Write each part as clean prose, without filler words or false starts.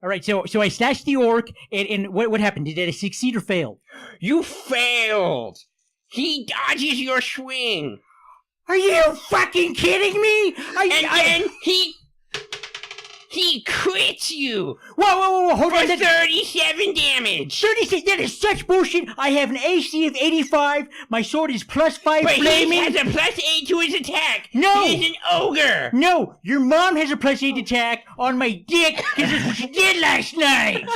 All right, so I slashed the orc, and what happened? Did I succeed or fail? You failed. He dodges your swing. Are you fucking kidding me? Then he crits you. Whoa, hold for on. 37 damage. 36, that is such bullshit. I have an AC of 85. My sword is +5 But flaming. he has a +8 to his attack. No. He's an ogre. No, your mom has a +8 attack on my dick because that's what she did last night.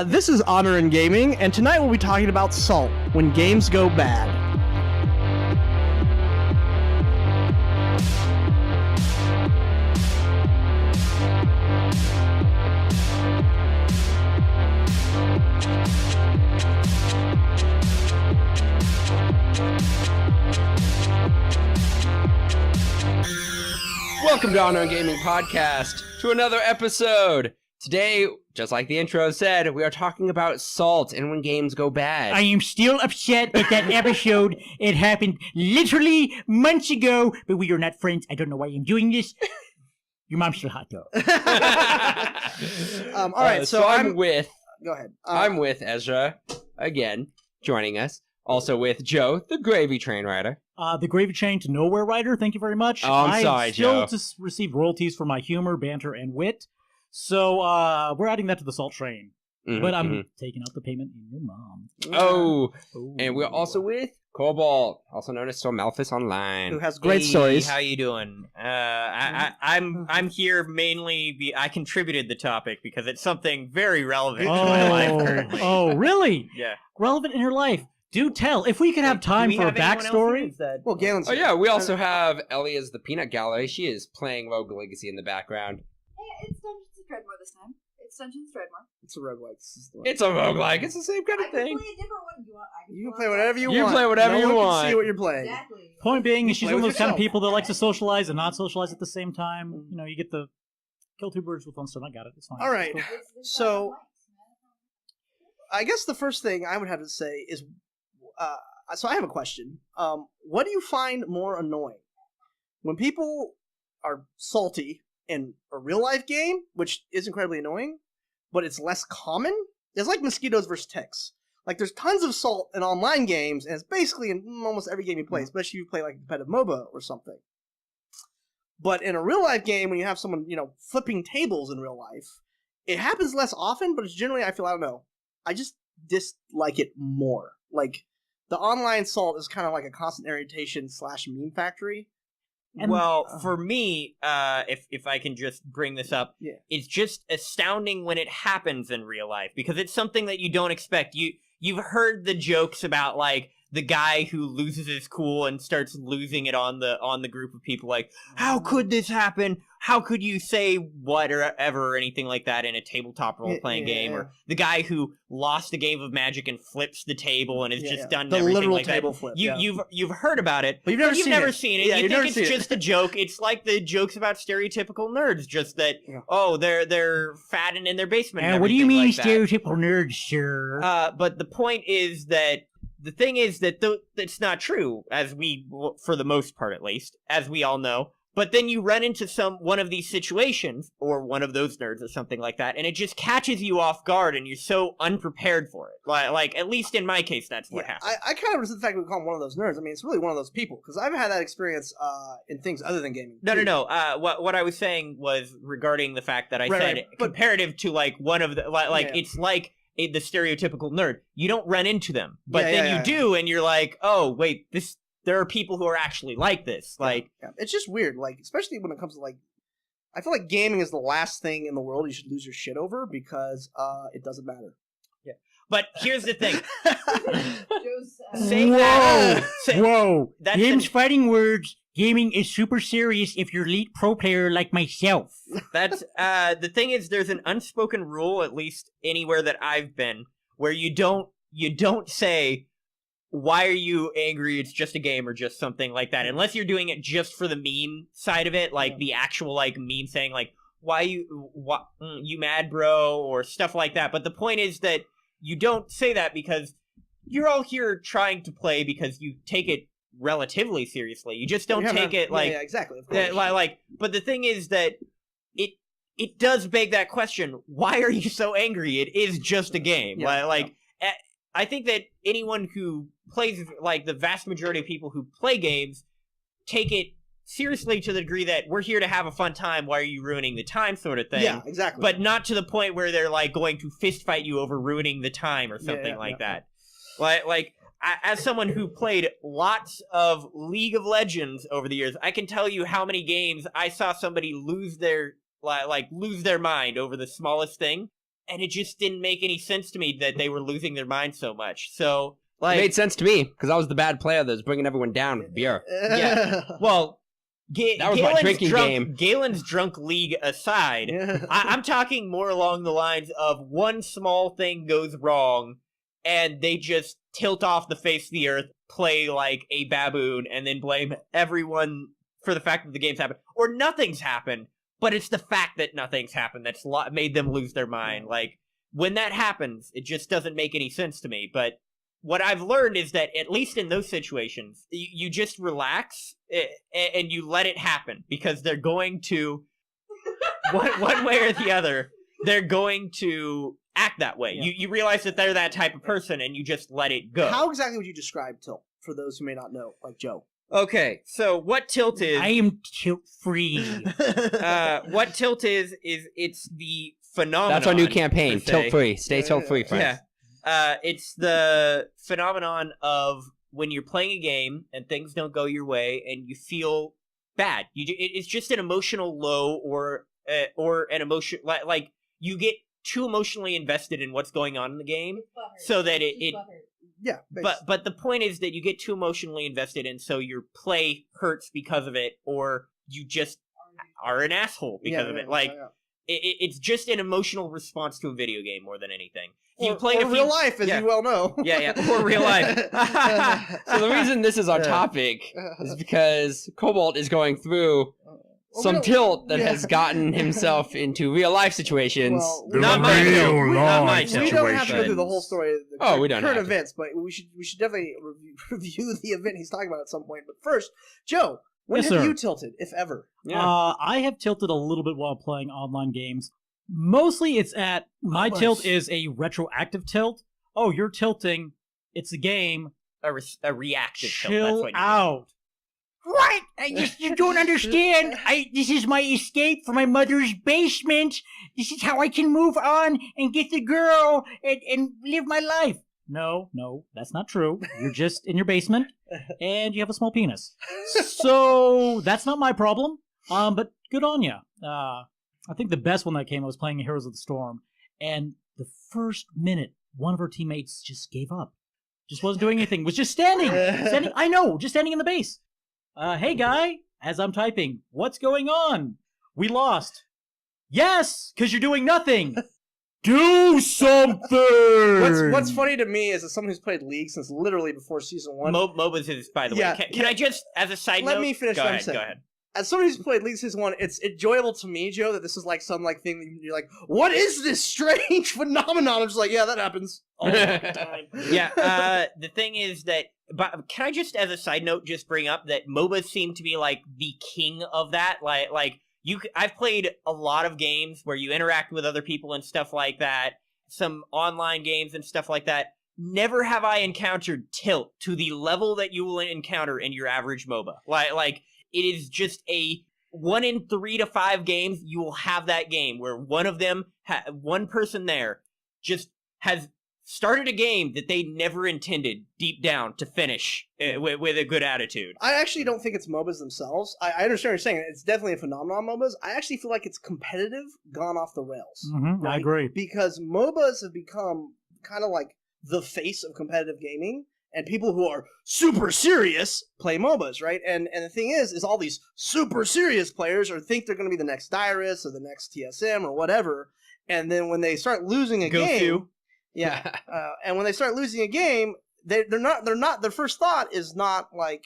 This is Honor in Gaming, and tonight we'll be talking about Salt, when games go bad. Welcome to Honor and Gaming Podcast, to another episode. Today, just like the intro said, we are talking about Salt and when games go bad. I am still upset at that episode. It happened literally months ago, but we are not friends. I don't know why I'm doing this. Your mom's still hot, though. All right, so I'm with... Go ahead. I'm with Ezra, again, joining us. Also with Joe, the Gravy Train Rider. The Gravy Train to Nowhere Rider, thank you very much. Oh, I'm sorry, I still Joe. just receive royalties for my humor, banter, and wit. So, we're adding that to the Salt Train. But I'm taking out the payment in your mom. Oh, and we're also with Cobalt, also known as Malthus Online. Who has great stories. How you doing? I'm here mainly. I contributed the topic because it's something very relevant to my life currently. Oh, really? Yeah. Relevant in your life. Do tell. If we could have time for a backstory. Well, Galen's Oh yeah, we also have Ellie as the Peanut Gallery. She is playing Rogue Legacy in the background. Hey, it's Dungeons & Dreadmore this time. It's Dungeons & Dreadmore. It's a roguelike. It's a roguelike. It's the same kind I of can thing. play a different one if you want. You can play whatever you You want. play whatever no you one want. Can see what you're playing. Exactly. Point being, You she's play one of with those kind of yourself. people that likes to socialize and not socialize at the same time. You know, you get the kill two birds with one stone. I got it. It's fine. All right. Cool. So, I guess the first thing I would have to say is, so I have a question. What do you find more annoying? When people are salty in a real life game, which is incredibly annoying, but it's less common? It's like mosquitoes versus ticks. Like, there's tons of salt in online games, and it's basically in almost every game you play, especially if you play like competitive MOBA or something. But in a real life game, when you have someone, flipping tables in real life, it happens less often, but it's generally, I don't know, I just dislike it more. Like, the online salt is kind of like a constant irritation / meme factory. And- For me, if I can just bring this up, Yeah. it's just astounding when it happens in real life because it's something that you don't expect. You've heard the jokes about like the guy who loses his cool and starts losing it on the group of people. Like, how could this happen? How could you say whatever or anything like that in a tabletop role playing game? Or the guy who lost a game of Magic and flips the table and has just done the everything literal like table that. flip. You've heard about it, But you've never seen it. Yeah, you you've think never it's seen it. just a joke. It's like the jokes about stereotypical nerds, just that they're fatting in their basement. And what do you mean, like that. stereotypical nerds, sir? But the point is that the thing is that it's not true, for the most part at least, as we all know. But then you run into one of these situations, or one of those nerds or something like that, and it just catches you off guard, and you're so unprepared for it. Like at least in my case, that's what happened. I kind of resent the fact that we call him one of those nerds. I mean, it's really one of those people, because I've had that experience in things other than gaming. No. What I was saying was regarding the fact that I said but comparative to like one of the it's like the stereotypical nerd. You don't run into them, but then you do, and you're like, oh wait, there are people who are actually like this. Like, it's just weird. Like, especially when it comes to like, I feel like gaming is the last thing in the world you should lose your shit over because it doesn't matter. yeah. But here's the thing. Whoa! That's Games fighting words. Gaming is super serious if you're elite pro player like myself. That's the thing is there's an unspoken rule, at least anywhere that I've been, where you don't say, why are you angry? It's just a game or just something like that. Unless you're doing it just for the meme side of it, like the actual like meme saying like, why you mad, bro, or stuff like that. But the point is that you don't say that because you're all here trying to play because you take it relatively seriously. You just don't take it like exactly. Of but the thing is that it does beg that question. Why are you so angry? It is just a game. I think that anyone who plays, like the vast majority of people who play games, take it seriously to the degree that we're here to have a fun time. Why are you ruining the time, sort of thing? Yeah, exactly. But not to the point where they're like going to fist fight you over ruining the time or something that. As someone who played lots of League of Legends over the years, I can tell you how many games I saw somebody lose their mind over the smallest thing, and it just didn't make any sense to me that they were losing their mind so much. So, It made sense to me because I was the bad player that was bringing everyone down with beer. Yeah. Well, that was my drinking game. Galen's drunk league aside, I'm talking more along the lines of one small thing goes wrong, and they just tilt off the face of the earth, play like a baboon, and then blame everyone for the fact that the game's happened. Or nothing's happened, but it's the fact that nothing's happened that's made them lose their mind. Like, when that happens, it just doesn't make any sense to me. But what I've learned is that, at least in those situations, you just relax and you let it happen, because they're going to, one way or the other, they're going to act that way. Yeah. You realize that they're that type of person, and you just let it go. How exactly would you describe tilt for those who may not know, like Joe? Okay, so what tilt is... I am tilt-free. What tilt is it's the phenomenon... That's our new campaign, tilt-free. Stay tilt-free, friends. Yeah. It's the phenomenon of when you're playing a game and things don't go your way and you feel bad. It's just an emotional low or an emotion... Like, you get too emotionally invested in what's going on in the game, so that it yeah. But the point is that you get too emotionally invested, and so your play hurts because of it, or you just are an asshole because of it. It's just an emotional response to a video game more than anything. Real life, as you well know. Or real life. So the reason this is our topic is because Cobalt is going through some tilt that has gotten himself into real life situations. Well, not my tilt. We don't have to go through the whole story of the we don't current have to. events, but we should definitely review the event he's talking about at some point. But first, Joe, when Yes, have sir. you tilted, if ever? I have tilted a little bit while playing online games. Mostly it's at, my tilt is a retroactive tilt. Oh, you're tilting. It's a game. A reactive tilt. That's Chill what you out. What? You don't understand. This is my escape from my mother's basement. This is how I can move on and get the girl and live my life. No, that's not true. You're just in your basement, and you have a small penis. So, that's not my problem. But good on you. I think the best one that came, I was playing Heroes of the Storm, and the first minute, one of our teammates just gave up. Just wasn't doing anything. Was just standing. I know, just standing in the base. Hey guy, as I'm typing, what's going on? We lost. Yes, because you're doing nothing. Do something! What's funny to me is, as someone who's played League since literally before Season 1... MOBAs is, by the way. Can I just, as a side note... Let me finish what I'm saying. Go ahead. As someone who's played League Season 1, it's enjoyable to me, Joe, that this is like some thing that you're like, what is this strange phenomenon? I'm just like, yeah, that happens all the time. The thing is that... But can I just, as a side note, just bring up that MOBAs seem to be like the king of that? I've played a lot of games where you interact with other people and stuff like that, some online games and stuff like that. Never have I encountered tilt to the level that you will encounter in your average MOBA. It is just a 1 in 3 to 5 games you will have that game where one of them, one person there, just has started a game that they never intended deep down to finish with a good attitude. I actually don't think it's MOBAs themselves. I understand what you're saying. It's definitely a phenomenon, MOBAs. I actually feel like it's competitive gone off the rails. Mm-hmm, right? I agree. Because MOBAs have become kind of like the face of competitive gaming, and people who are super serious play MOBAs, right? And the thing is all these super serious players think they're going to be the next Dyrus or the next TSM or whatever, and then when they start losing a game... Yeah, and when they start losing a game, they're not. Their first thought is not like,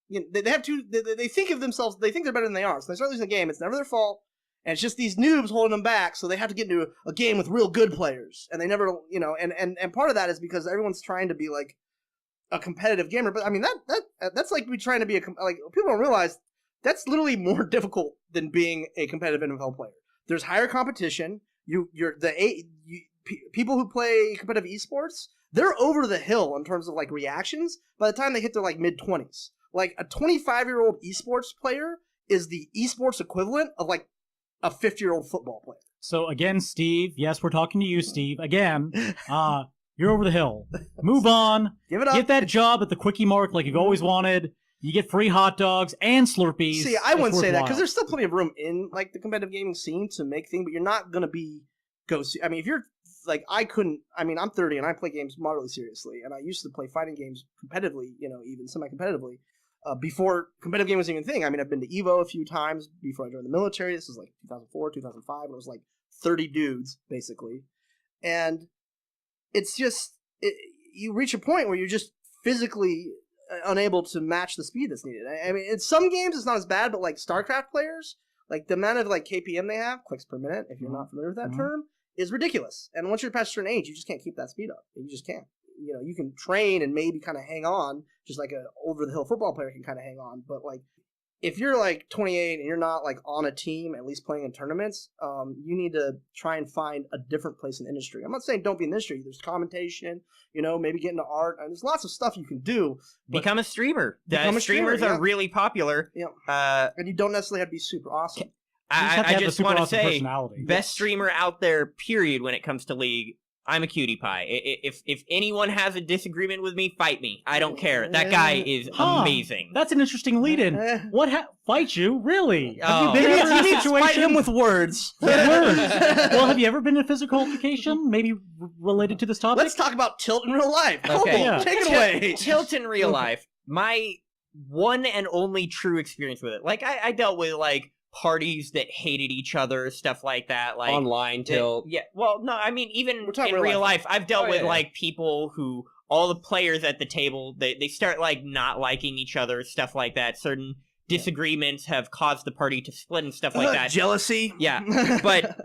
they have to. They think of themselves. They think they're better than they are. So they start losing a game. It's never their fault, and it's just these noobs holding them back. So they have to get into a game with real good players, and they never, and part of that is because everyone's trying to be like a competitive gamer. But I mean that's like me trying to be people don't realize that's literally more difficult than being a competitive NFL player. There's higher competition. People who play competitive esports, they're over the hill in terms of like reactions by the time they hit their like mid-20s. Like a 25-year-old esports player is the esports equivalent of like a 50-year-old football player. So again, Steve, yes, we're talking to you, Steve. Again, you're over the hill. Move on. Give it up. Get that job at the Quickie Mart like you've always wanted. You get free hot dogs and Slurpees. See, I wouldn't It's say that worthwhile. because there's still plenty of room in like the competitive gaming scene to make things, but you're not gonna I mean, if you're like, I'm 30 and I play games moderately seriously, and I used to play fighting games competitively, even semi-competitively, before competitive gaming was even a thing. I mean, I've been to EVO a few times before I joined the military. This was like 2004, 2005, when it was like 30 dudes, basically. And it's just, you reach a point where you're just physically unable to match the speed that's needed. I mean, in some games it's not as bad, but like StarCraft players, like the amount of like KPM they have, clicks per minute, if you're not familiar with that term, is ridiculous. And once you're past a certain age, you just can't keep that speed up. You just can't. You can train and maybe kind of hang on, just like a over-the-hill football player can kind of hang on. But like, if you're like 28 and you're not like on a team, at least playing in tournaments, you need to try and find a different place in the industry. I'm not saying don't be in the industry. There's commentation, maybe get into art, and there's lots of stuff you can do. Become a streamer. Become a streamer, Streamers are yeah. really popular. Yeah. And you don't necessarily have to be super awesome. I just want to say, personality. best streamer out there, period, when it comes to League. I'm a cutie pie. If anyone has a disagreement with me, fight me. I don't care. That guy is amazing. That's an interesting lead-in. What fight you? Really? Oh. Have you been in a You need to situation fight him with words. With words? Well, have you ever been in a physical altercation? Maybe related to this topic? Let's talk about tilt in real life. Okay. Cobalt, take it away. Tilt in real life. My one and only true experience with it. Like, I dealt with, like, parties that hated each other, stuff like that. Like Online Tilt. Yeah. Well, no, I mean, even We're talking in real real life, I've dealt Oh, with, yeah. like, people who, all the players at the table, they start, like, not liking each other, stuff like that. Certain disagreements have caused the party to split and stuff like that. Jealousy. Yeah. But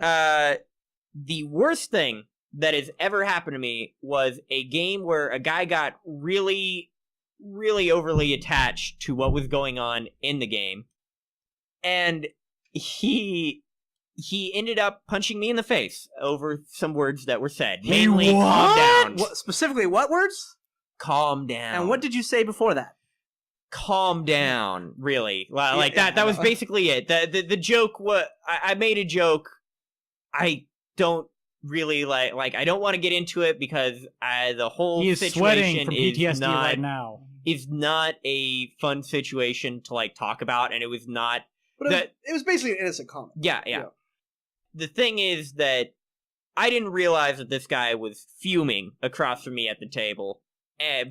the worst thing that has ever happened to me was a game where a guy got really, really overly attached to what was going on in the game. And he ended up punching me in the face over some words that were said. Mainly, calm down. Specifically, what words? Calm down. And what did you say before that? Calm down, really. Well, Yeah, like yeah, that was basically it. The joke was, I made a joke. I don't really like I don't want to get into it because the whole he is situation sweating from PTSD is not right now. is not a fun situation to like talk about, and it was not. But it was basically an innocent comment. Yeah. The thing is that I didn't realize that this guy was fuming across from me at the table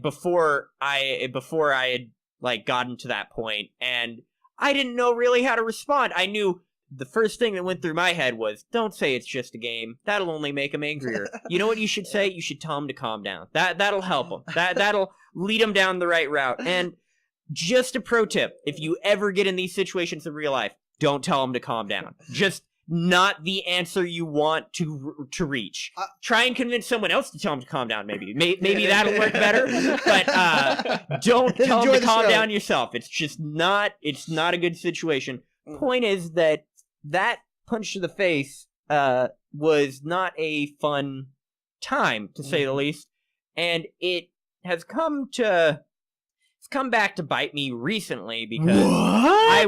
before I had like gotten to that point, and I didn't know really how to respond. I knew the first thing that went through my head was, don't say it's just a game. That'll only make him angrier. You know what you should say? You should tell him to calm down. That'll help him. That'll lead him down the right route. And just a pro tip, if you ever get in these situations in real life, don't tell him to calm down. Just not the answer you want to reach. Try and convince someone else to tell him to calm down, maybe. Maybe that'll work better, but don't tell him Enjoy to the calm show. down yourself. It's just not a good situation. Point is that punch to the face was not a fun time, to say the least, and it has come back to bite me recently because I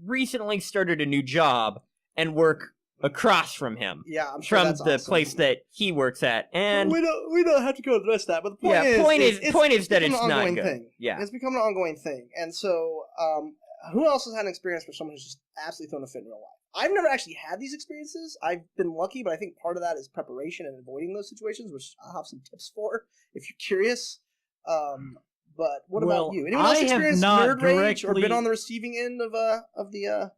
recently started a new job and work across from him. Yeah, I'm sure From that's the awesome. place that he works at, and we don't have to go into the rest of that. But the point is that become it's an not ongoing good. thing. Yeah. It's become an ongoing thing. And so, who else has had an experience where someone has just absolutely thrown a fit in real life? I've never actually had these experiences. I've been lucky, but I think part of that is preparation and avoiding those situations, which I'll have some tips for if you're curious. But what about you? Anyone else I have experienced not nerd rage or been directly- on the receiving end of the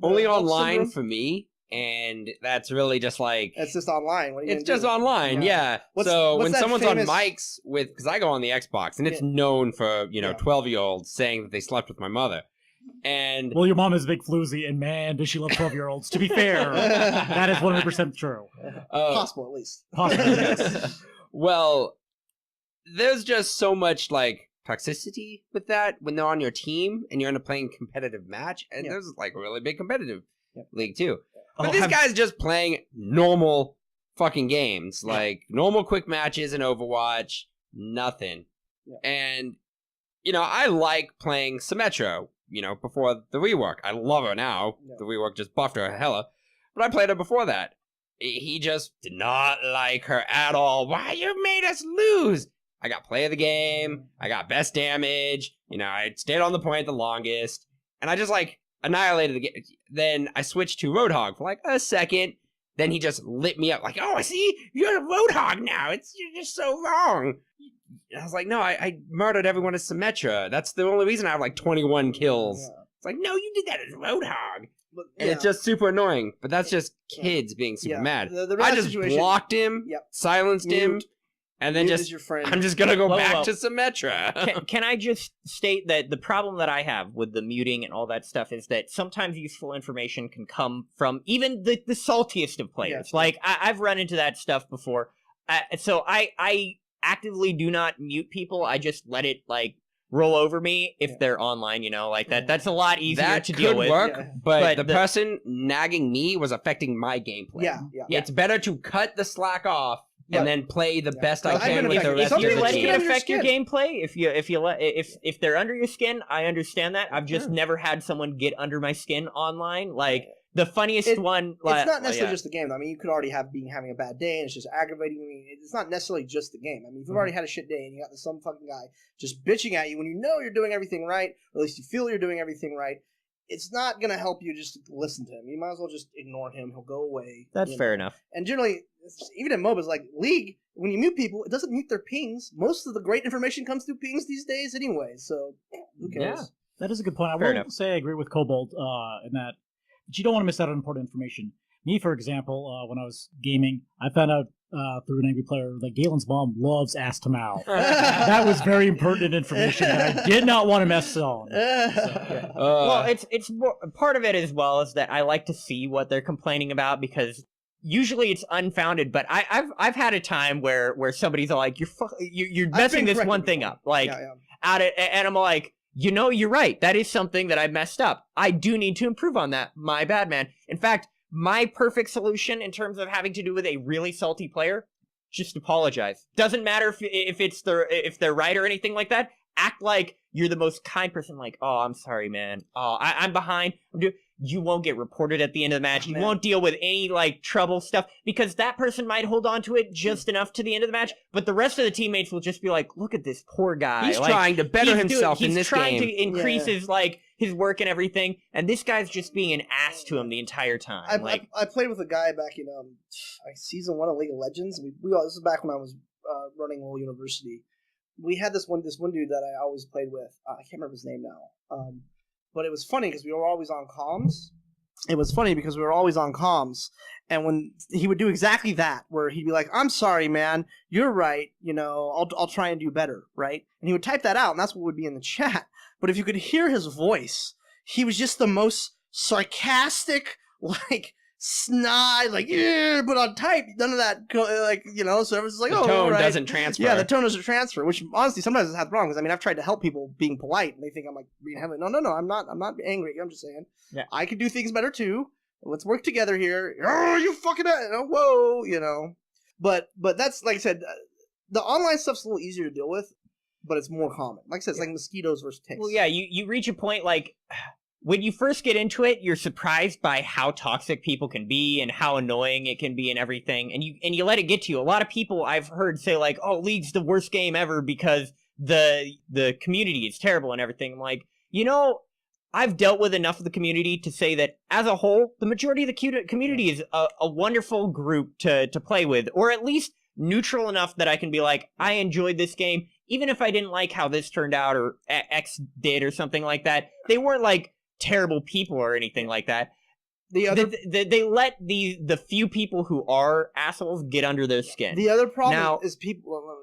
Only Hulk online syndrome? for me, and that's really just like It's just online. What are you it's gonna just do? online, yeah. What's So when that someone's famous- on mics because I go on the Xbox, and it's known for Yeah. 12-year-olds saying that they slept with my mother, and Well, your mom is a big floozy, and man, does she love 12-year-olds. To be fair, that is 100% true. Possible, at least. Possibly, yes. well, there's just so much like toxicity with that when they're on your team and you're in a playing competitive match, and Yeah. there's like a really big competitive League too. Oh, But this guy's just playing normal fucking games, like normal quick matches in Overwatch, nothing. Yeah. And, I like playing Symmetra, before the rework. I love her now. Yeah. The rework just buffed her hella. But I played her before that. He just did not like her at all. Why you made us lose? I got play of the game. I got best damage. I stayed on the point the longest. And I just, annihilated the game. Then I switched to Roadhog for, a second. Then he just lit me up. Oh, I see, you're a Roadhog now. You're just so wrong. I was like, no, I murdered everyone as Symmetra. That's the only reason I have, 21 kills. Yeah. It's like, no, you did that as Roadhog. But, And it's just super annoying. But that's just kids being super mad. The I real just situation- blocked him, Yep. silenced him, Mute. and then Mute just is your friend. I'm just gonna go Whoa, back whoa. to Symmetra. Can I just state that the problem that I have with the muting and all that stuff is that sometimes useful information can come from even the saltiest of players. Yeah. I've run into that stuff before. So I actively do not mute people. I just let it roll over me if they're online, that. That's a lot easier That to could deal with. work, Yeah. but But the person nagging me was affecting my gameplay. Yeah. It's better to cut the slack off Yeah. and then play the Yeah. best I I've can been with the affected. rest If of you're the letting team. it Under your affect your skin. gameplay, if they're under your skin, I understand that. I've just never had someone get under my skin online. The funniest one. It's not necessarily just the game. I mean, you could already having a bad day, and it's just aggravating. I mean, it's not necessarily just the game. I mean, if you've already had a shit day, and you got some fucking guy just bitching at you when you know you're doing everything right, or at least you feel you're doing everything right, it's not gonna help you just to listen to him. You might as well just ignore him. He'll go away. That's you fair know. enough. And generally, even in MOBAs like League, when you mute people, it doesn't mute their pings. Most of the great information comes through pings these days, anyway. So who cares? Yeah. That is a good point. I Fair will enough. say I agree with Cobalt in that, but you don't want to miss out on important information. Me, for example, when I was gaming, I found out through an angry player that Galen's mom loves ass to mouth. That was very important information that I did not want to mess on. Well, it's more, part of it as well is that I like to see what they're complaining about because usually it's unfounded. But I've had a time where somebody's like, you're messing this one thing up, and I'm like, you're right. That is something that I messed up. I do need to improve on that. My bad, man. In fact, my perfect solution in terms of having to do with a really salty player, just apologize. Doesn't matter if they're right or anything like that. Act like you're the most kind person. Like, oh, I'm sorry, man. Oh, I'm behind. You won't get reported at the end of the match. You won't deal with any trouble stuff because that person might hold on to it just enough to the end of the match. But the rest of the teammates will just be like, look at this poor guy. He's trying to better himself in this He's trying game. to increase his work and everything, and this guy's just being an ass to him the entire time. I played with a guy back in season 1 of League of Legends. This is back when I was running Lowell University. We had this one dude that I always played with. I can't remember his name now. But it was funny because we were always on comms. And when he would do exactly that, where he'd be like, "I'm sorry, man. You're right. I'll try and do better." Right? And he would type that out, and that's what would be in the chat. But if you could hear his voice, he was just the most sarcastic, snide, but on type, none of that, so everyone's like, The oh, tone right. doesn't transfer. Yeah, the tone doesn't transfer, which honestly sometimes is wrong, because I've tried to help people being polite, and they think I'm being heavy. No, I'm not angry, I'm just saying, I can do things better too, let's work together here. Oh, you fucking, whoa, but that's, like I said, the online stuff's a little easier to deal with, but it's more common. Like I said, it's like mosquitoes versus ticks. Well, yeah, you reach a point when you first get into it, you're surprised by how toxic people can be and how annoying it can be and everything, and you let it get to you. A lot of people I've heard say "Oh, League's the worst game ever because the community is terrible and everything." I'm like, I've dealt with enough of the community to say that as a whole, the majority of the community is a wonderful group to play with, or at least neutral enough that I can be like, I enjoyed this game, even if I didn't like how this turned out or X did or something like that. They weren't terrible people or anything like that. They let the few people who are assholes get under their skin. The other problem is people.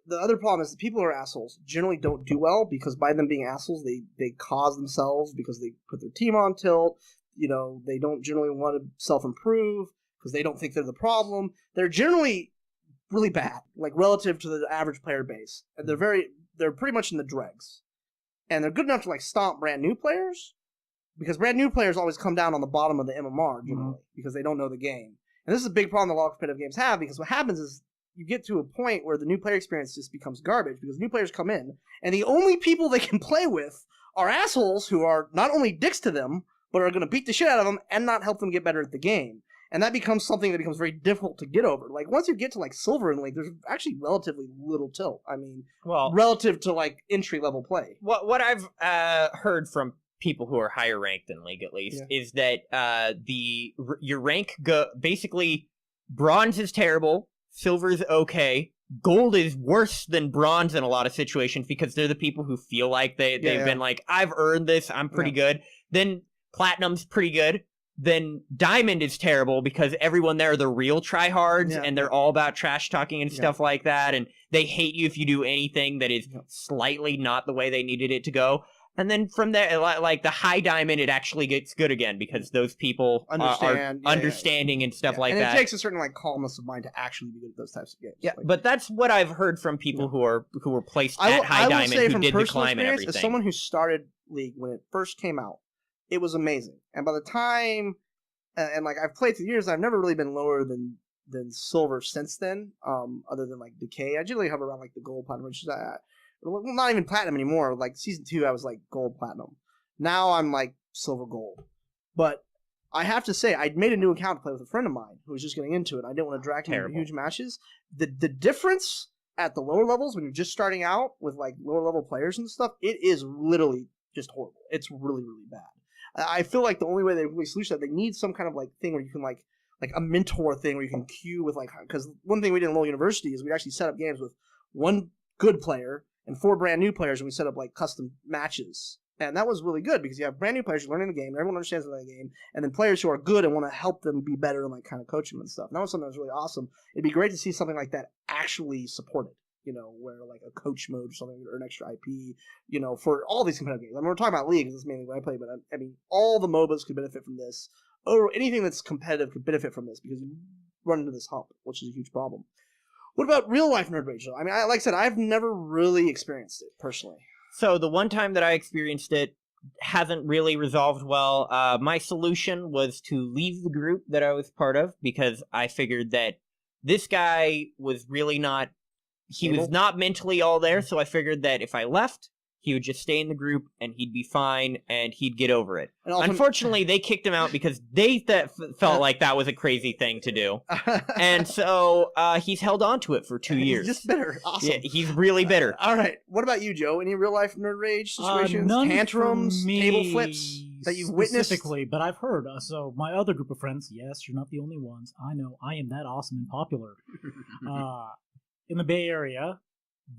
The other problem is the people who are assholes generally don't do well because by them being assholes, they cause themselves because they put their team on tilt. They don't generally want to self-improve because they don't think they're the problem. They're generally really bad, relative to the average player base, and they're pretty much in the dregs, and they're good enough to stomp brand new players. because brand new players always come down on the bottom of the MMR generally because they don't know the game. And this is a big problem that a lot of competitive games have, because what happens is you get to a point where the new player experience just becomes garbage because new players come in and the only people they can play with are assholes who are not only dicks to them, but are going to beat the shit out of them and not help them get better at the game. And that becomes something that becomes very difficult to get over. Like, once you get to, like, Silver in League, there's actually relatively little tilt. I mean, Well, relative to, like, entry-level play. what I've heard from people who are higher ranked in League, at least, is that your rank basically bronze is terrible, silver is okay, gold is worse than bronze in a lot of situations because they're the people who feel like they've been like, I've earned this, I'm pretty good. Then platinum's pretty good. Then diamond is terrible because everyone there are the real tryhards and they're all about trash talking and stuff like that, and they hate you if you do anything that is slightly not the way they needed it to go. And then from there, like the high diamond, it actually gets good again because those people are understanding and stuff like and that. it takes a certain like calmness of mind to actually be good at those types of games. Yeah, like, but that's what I've heard from people who were placed at high diamond, who did the climb and everything. As someone who started League when it first came out, it was amazing. And by the time, and like I've played through the years, I've never really been lower than silver since then. Other than like decay, I generally hover around like the gold, platinum, which is well, not even platinum anymore. Like season 2, I was like gold, platinum. Now I'm like silver, gold. But I have to say, I made a new account to play with a friend of mine who was just getting into it. I didn't want to drag him into huge matches. The difference at the lower levels when you're just starting out with like lower level players and stuff, it is literally just horrible. It's really, really bad. I feel like the only way they really solution that, they need some kind of like thing where you can like a mentor thing where you can queue with like, because one thing we did in Lowell University is we actually set up games with one good player and 4 brand new players, and we set up like custom matches. And that was really good because you have brand new players learning the game, everyone understands the game, and then players who are good and want to help them be better and like kind of coach them and stuff. And that was something that was really awesome. It'd be great to see something like that actually supported. You know, where like a coach mode or something, or an extra IP, you know, for all these competitive games. I mean, we're talking about League, because that's mainly what I play, but I mean, all the MOBAs could benefit from this, or anything that's competitive could benefit from this, because you run into this hump, which is a huge problem. What about real life nerd rage, though? I mean, like I said, I've never really experienced it, personally. So the one time that I experienced it hasn't really resolved well. My solution was to leave the group that I was part of, because I figured that this guy was really not... He was not mentally all there, so I figured that if I left, he would just stay in the group, and he'd be fine, and he'd get over it. Unfortunately, they kicked him out because they felt like that was a crazy thing to do. And so he's held on to it for 2 years. He's just bitter. Awesome. Yeah, he's really bitter. All right. What about you, Joe? Any real-life nerd rage situations? None Tantrums? for me Table flips that you've witnessed? Specifically, but I've heard. So my other group of friends, yes, you're not the only ones. I know. I am that awesome and popular. In the Bay Area,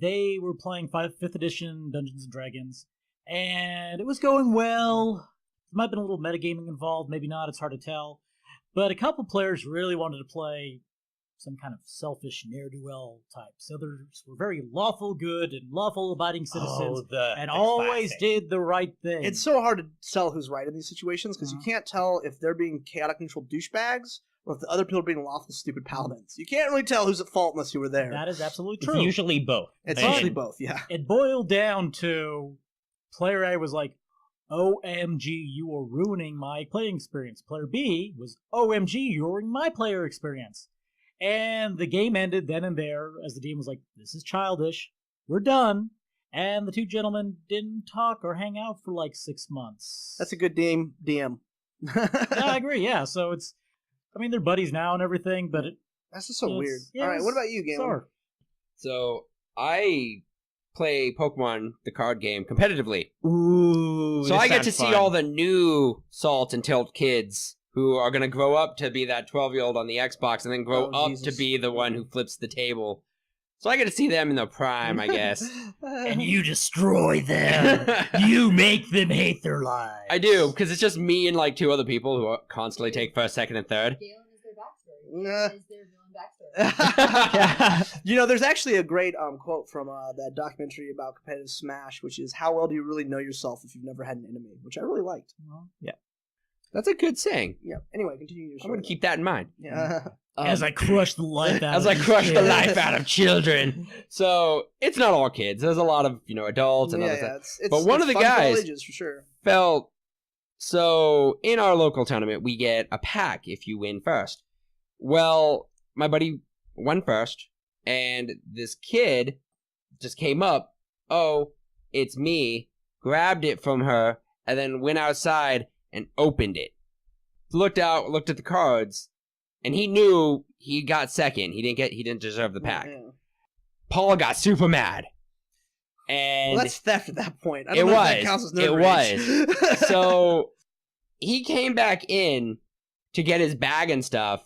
they were playing 5th edition Dungeons & Dragons, and it was going well. There might have been a little metagaming involved, maybe not, it's hard to tell. But a couple players really wanted to play some kind of selfish ne'er-do-well type. So others were very lawful good and lawful abiding citizens, and always did the right thing. It's so hard to tell who's right in these situations, because you can't tell if they're being chaotic neutral douchebags, or if the other people are being lawful stupid paladins. You can't really tell who's at fault unless you were there. That is absolutely true. It's usually both. It's usually both, yeah. It boiled down to player A was like, OMG, you are ruining my playing experience. Player B was, OMG, you're ruining my player experience. And the game ended then and there, as the DM was like, this is childish, we're done. And the two gentlemen didn't talk or hang out for like 6 months. That's a good DM. Yeah, I agree, yeah. So it's, I mean, they're buddies now and everything, but that's just so weird. Yeah, all right, what about you, Galen? So I play Pokemon the card game competitively. Ooh, so I get to see all the new Salt and Tilt kids who are going to grow up to be that 12-year-old on the Xbox and then grow up to be the one who flips the table. So I get to see them in their prime, I guess. And you destroy them. You make them hate their lives. I do, because it's just me and like 2 other people who constantly take first, second, and third. Galen is their backstory. Galen is their villain backstory. You know, there's actually a great quote from that documentary about competitive Smash, which is, how well do you really know yourself if you've never had an enemy? Which I really liked. Yeah. That's a good saying. Yeah. Anyway, continue your story. I'm going to keep that in mind. Yeah. As I crush the life out as of I crush the kids. life out of children. So it's not all kids. There's a lot of adults and other stuff. It's But one of the fun for all guys ages, for sure. felt So in our local tournament, we get a pack if you win first. Well, my buddy won first, and this kid just came up. Oh, it's me. Grabbed it from her, and then went outside and opened it. Looked at the cards, and he knew he got second. He didn't deserve the pack. Yeah. Paul got super mad. And Well, that's theft at that point. I It don't know if was. that counts as It nerd rage. so he came back in to get his bag and stuff,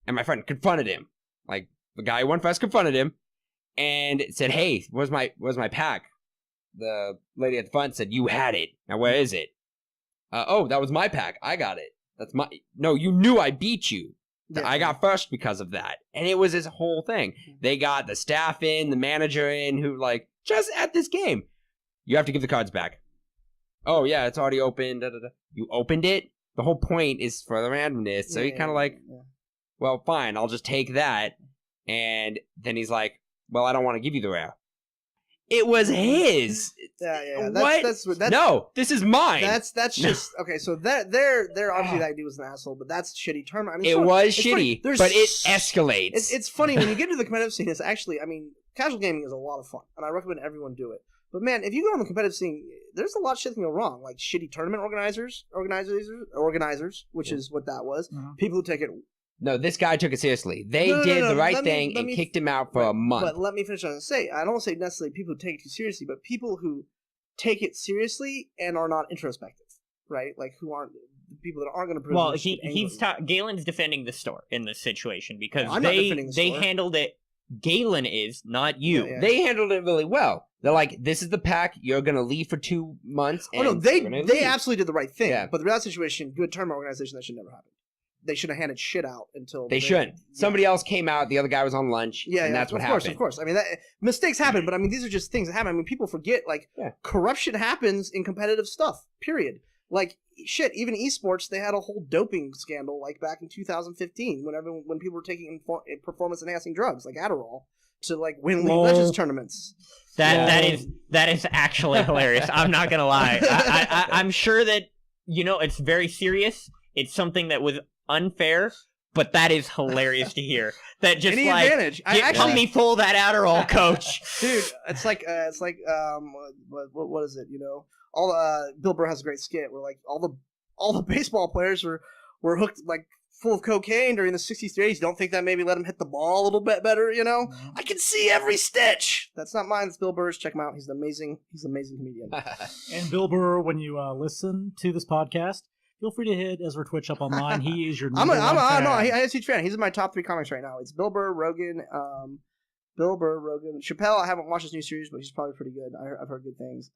and my friend confronted him. Like, the guy who won first confronted him and said, "Hey, where's my pack?" The lady at the front said, "You had it. Now where is it?" Oh, that was my pack. I got it. No, you knew I beat you. Yeah. I got first because of that. And it was his whole thing. They got the staff in, the manager in, who like, just at this game, you have to give the cards back. Oh yeah, it's already open. Da, da, da. You opened it? The whole point is for the randomness. So he kind of like, well, fine, I'll just take that. And then he's like, well, I don't want to give you the rare. It was his. Yeah. What? That's No, this is mine. That's just okay. So they're obviously that dude was an asshole, but that's shitty tournament. I mean, it so- was it's funny. shitty, There's but it s- escalates. It's funny when you get into the competitive scene. It's actually, I mean, casual gaming is a lot of fun, and I recommend everyone do it. But man, if you go on the competitive scene, there's a lot of shit that can go wrong, like shitty tournament organizers, which is what that was. Mhm. People who take it. No, this guy took it seriously. They No, did no, the right let me- thing let and me- kicked him out for a month. But let me finish what I was gonna say. I don't say necessarily people who take it too seriously, but people who take it seriously and are not introspective, right? Like who aren't the people that aren't going to. Well, Galen's defending the store in this situation because I'm not defending the they store. handled it. Galen is not you. Yeah. They handled it really well. They're like, this is the pack. You're going to leave for 2 months. Oh no, and they you're gonna leave." absolutely did the right thing. Yeah. But the real situation, good tournament organization, that should never happen. They should have handed shit out until They shouldn't. Somebody else came out. The other guy was on lunch. Yeah, and that's what happened. Of course. I mean, mistakes happen, but I mean, these are just things that happen. I mean, people forget, like, Yeah. corruption happens in competitive stuff, period. Like, shit, even esports, they had a whole doping scandal, like, back in 2015, when people were taking performance-enhancing drugs, like Adderall, to, like, win League of Legends tournaments. That is actually hilarious. I'm not gonna lie. I'm sure that it's very serious. It's something that was unfair, but that is hilarious to hear. That just Any like advantage. help me pull that Adderall, coach. Dude, it's like what is it? Bill Burr has a great skit where like all the baseball players were hooked like full of cocaine during the 60s to 80s. Don't think that maybe let him hit the ball a little bit better, I can see every stitch. That's not mine, it's Bill Burr's. Check him out. He's an amazing comedian. And Bill Burr, when you listen to this podcast, feel free to hit Ezra Twitch up online. He is your I'm number one fan. I'm a huge fan. He's in my top 3 comics right now. It's Bill Burr, Rogan, Chappelle. I haven't watched his new series, but he's probably pretty good. I've heard good things.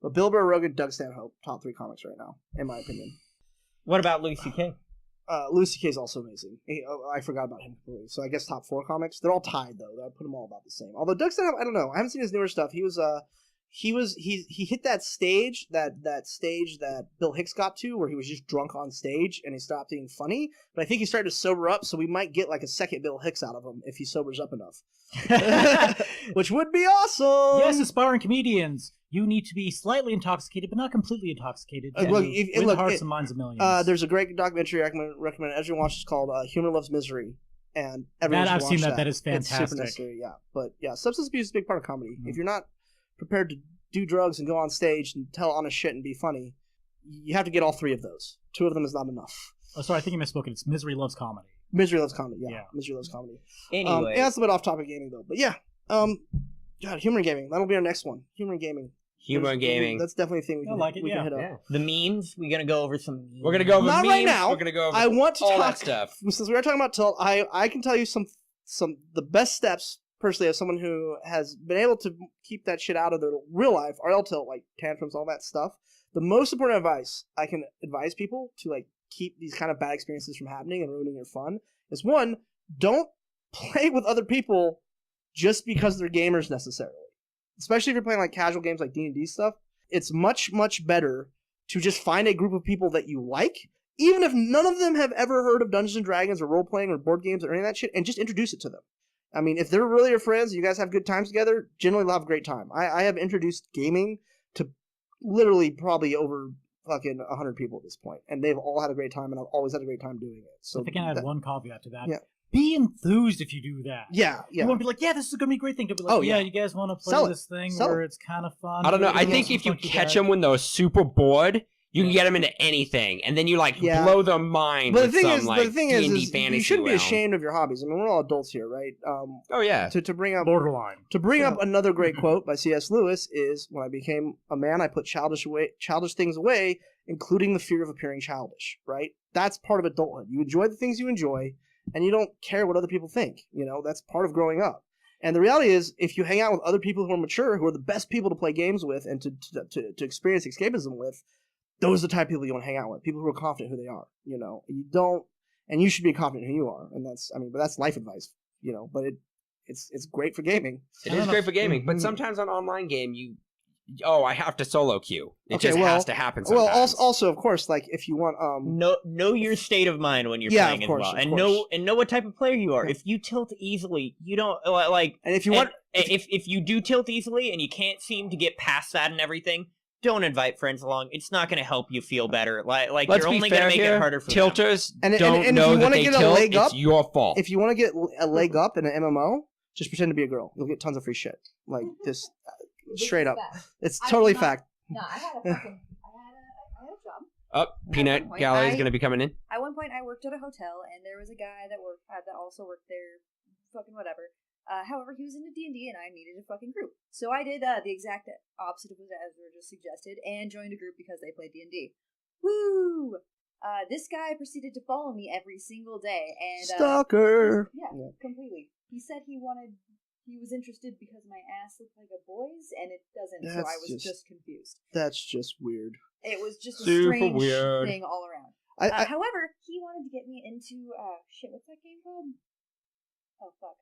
But Bill Burr, Rogan, Doug Stanhope, top 3 comics right now, in my opinion. What about Louis C.K.? Louis C.K. is also amazing. I forgot about him completely. So I guess top 4 comics. They're all tied though. I put them all about the same. Although Doug Stanhope, I don't know. I haven't seen his newer stuff. He hit that stage that Bill Hicks got to, where he was just drunk on stage and he stopped being funny. But I think he started to sober up, so we might get like a second Bill Hicks out of him if he sobers up enough, which would be awesome. Yes, aspiring comedians, you need to be slightly intoxicated, but not completely intoxicated. To Look, win the hearts and minds of millions. There's a great documentary I recommend everyone watch. It's called Humor Loves Misery, and everyone should I've seen watch that. That is It's super fantastic. necessary, yeah. But yeah, substance abuse is a big part of comedy. Mm-hmm. If you're not prepared to do drugs and go on stage and tell honest shit and be funny, you have to get all 3 of those. 2 of them is not enough. Oh, sorry, I think you misspoke. It's Misery Loves Comedy. Misery Loves Comedy, yeah. Yeah. Misery Loves Comedy. Anyway, Yeah, that's a bit off topic gaming though. But yeah, God, humor and gaming. That'll be our next one. Humor and gaming. Humor and gaming. That's definitely a thing we I can, like it, we can yeah. hit up. Yeah. the memes. We're gonna go over some. Memes. We're going to go over Not memes. right now. We're going to go over I want to all talk that stuff. Since we are talking about tilt, I can tell you some the best steps personally as someone who has been able to keep that shit out of their real life, RL tilt, like tantrums, all that stuff. The most important advice I can advise people to like keep these kind of bad experiences from happening and ruining your fun is 1, don't play with other people just because they're gamers necessarily. Especially if you're playing like casual games like D&D stuff, it's much, much better to just find a group of people that you like, even if none of them have ever heard of Dungeons & Dragons or role-playing or board games or any of that shit, and just introduce it to them. I mean, if they're really your friends and you guys have good times together, generally they'll have a great time. I have introduced gaming to literally probably over fucking 100 people at this point, and they've all had a great time, and I've always had a great time doing it. So I think I can add one caveat to that. Yeah. Be enthused if you do that. Yeah. You won't be like, yeah, this is gonna be a great thing. You'll be like, Oh, yeah, yeah. you guys want to play Sell it. this thing Sell where it. it's kind of fun. I don't know. I Everybody think else if you funky catch back. them when they're super bored, you can get them into anything, and then you like Yeah. blow their mind But with the thing some is, like the thing D&D is fantasy you shouldn't be realm. ashamed of your hobbies. I mean, we're all adults here, right? Oh yeah. To bring up borderline. another great quote by C.S. Lewis is, "When I became a man, I put childish things away, including the fear of appearing childish." Right? That's part of adulthood. You enjoy the things you enjoy, and you don't care what other people think. You know, that's part of growing up. And the reality is, if you hang out with other people who are mature, who are the best people to play games with and to experience escapism with, those are the type of people you want to hang out with. People who are confident who they are. You know, you don't, and you should be confident who you are. And that's, I mean, but that's life advice. You know, but it's great for gaming. It is great for gaming, but sometimes on online game I have to solo queue. It just has to happen sometimes. Well, also, of course, like if you want, Know your state of mind when you're Yeah, playing of course, as well, of and course. know what type of player you are. Yeah. If you tilt easily, you don't like. and if you want, If you do tilt easily and you can't seem to get past that and everything, don't invite friends along. It's not going to help you feel better. Like Let's you're be only fair going to make here. it harder for them. Tilters And don't if know you that wanna they get a tilt. leg up- It's your fault. if you want to get a leg up in an MMO, just pretend to be a girl. You'll get tons of free shit. Like this, This straight is up. fact. It's I totally did not- fact. No, I had a fucking, I had a job. Oh, Peanut At one point, Gallery is I- going to be coming in. At one point, I worked at a hotel, and there was a guy that also worked there, fucking whatever. However, he was into D&D, and I needed a fucking group. So I did the exact opposite of what Ezra just suggested, and joined a group because they played D&D. Woo! This guy proceeded to follow me every single day, and Stalker. yeah, completely. He said he was interested because my ass looked like a boy's, and it doesn't. So I That's was just- just confused. That's just weird. It was just a Super strange weird. thing all around. I However, he wanted to get me into shit. What's that game called? Oh fuck!